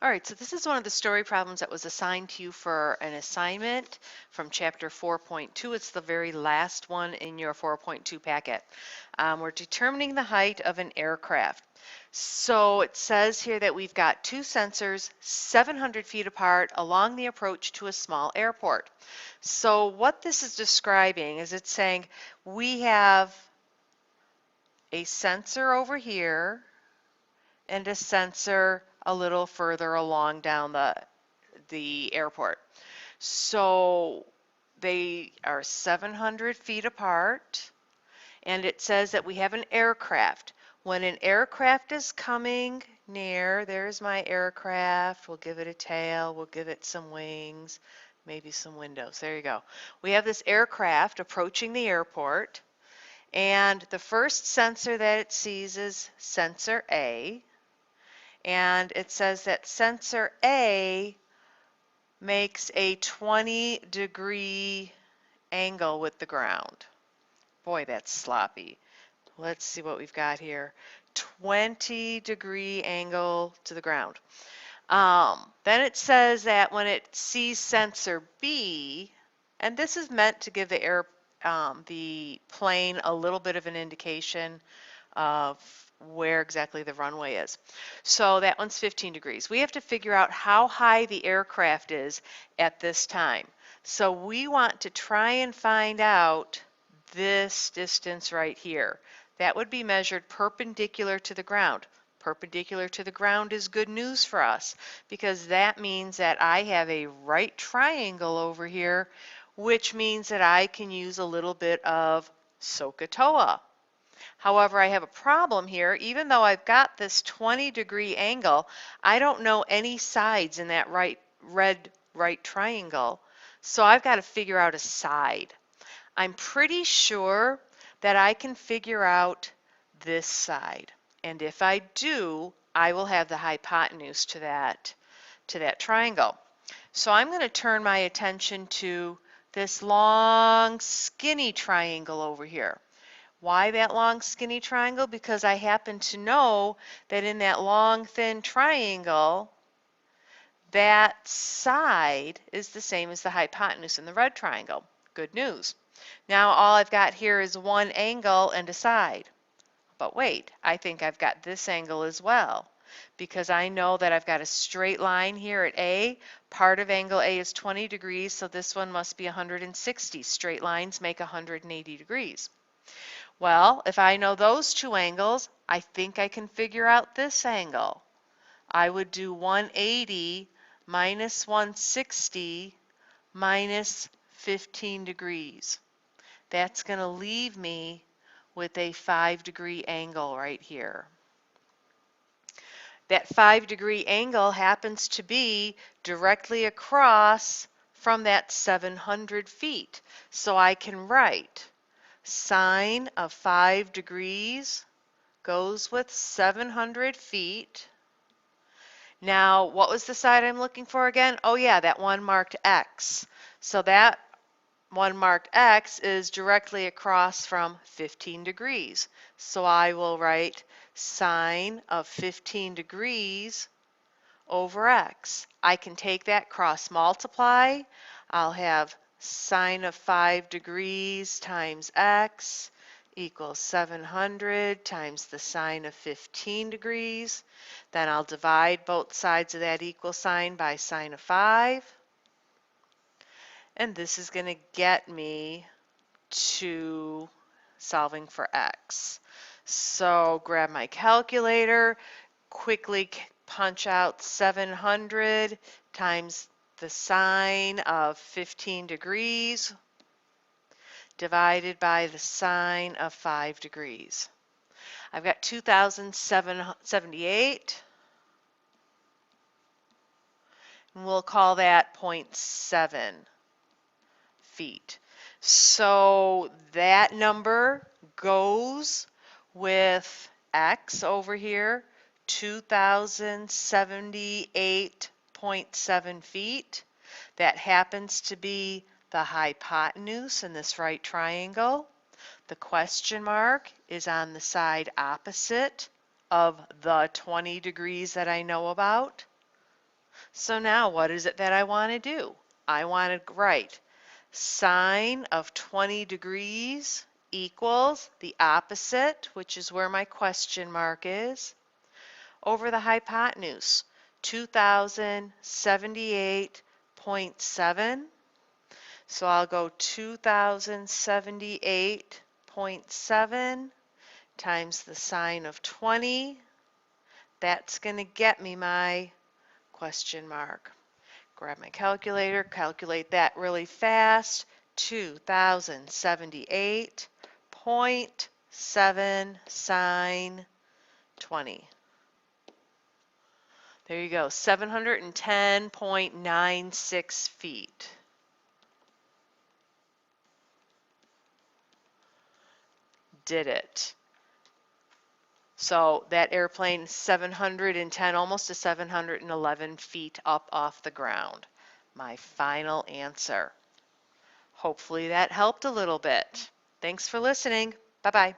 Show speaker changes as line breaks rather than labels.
All right, so this is one of the story problems that was assigned to you for an assignment from chapter 4.2. It's the very last one in your 4.2 packet. We're determining the height of an aircraft. So it says here that we've got two sensors 700 feet apart along the approach to a small airport. So what this is describing is it's saying we have a sensor over here and a sensor a little further along down the airport. So they are 700 feet apart, and it says that we have an aircraft. When an aircraft is coming near, there's my aircraft. We'll give it a tail, we'll give it some wings, maybe some windows. There you go. We have this aircraft approaching the airport, and the first sensor that it sees is sensor A. And it says that sensor A makes a 20-degree angle with the ground. Boy, that's sloppy. Let's see what we've got here. 20-degree angle to the ground. Then it says that when it sees sensor B, and this is meant to give the plane a little bit of an indication of where exactly the runway is. So that one's 15 degrees. We have to figure out how high the aircraft is at this time. So we want to try and find out this distance right here. That would be measured perpendicular to the ground. Perpendicular to the ground is good news for us because that means that I have a right triangle over here, which means that I can use a little bit of SOHCAHTOA. However, I have a problem here. Even though I've got this 20-degree angle, I don't know any sides in that red right triangle. So I've got to figure out a side. I'm pretty sure that I can figure out this side. And if I do, I will have the hypotenuse to that triangle. So I'm going to turn my attention to this long, skinny triangle over here. Why that long skinny triangle? Because I happen to know that in that long thin triangle, that side is the same as the hypotenuse in the red triangle. Good news. Now all I've got here is one angle and a side. But wait, I think I've got this angle as well, because I know that I've got a straight line here at A. Part of angle A is 20 degrees, so this one must be 160. Straight lines make 180 degrees. Well, if I know those two angles, I think I can figure out this angle. I would do 180 minus 160 minus 15 degrees. That's going to leave me with a 5-degree angle right here. That 5-degree angle happens to be directly across from that 700 feet. So I can write sine of 5 degrees goes with 700 feet. Now, what was the side I'm looking for again? Oh yeah, that one marked X. So that one marked X is directly across from 15 degrees. So I will write sine of 15 degrees over X. I can take that cross multiply. I'll have sine of 5 degrees times X equals 700 times the sine of 15 degrees. Then I'll divide both sides of that equal sign by sine of 5. And this is going to get me to solving for X. So grab my calculator, quickly punch out 700 times the sine of 15 degrees divided by the sine of 5 degrees. I've got 2,078, and we'll call that 0.7 feet. So that number goes with X over here, 2,078.7 feet. That happens to be the hypotenuse in this right triangle. The question mark is on the side opposite of the 20 degrees that I know about. So now what is it that I want to do? I want to write sine of 20 degrees equals the opposite, which is where my question mark is, over the hypotenuse, 2078.7. So I'll go 2078.7 times the sine of 20. That's going to get me my question mark. Grab my calculator, calculate that really fast. 2078.7 sine 20. There you go, 710.96 feet. Did it. So that airplane 710, almost to 711 feet up off the ground. My final answer. Hopefully that helped a little bit. Thanks for listening. Bye-bye.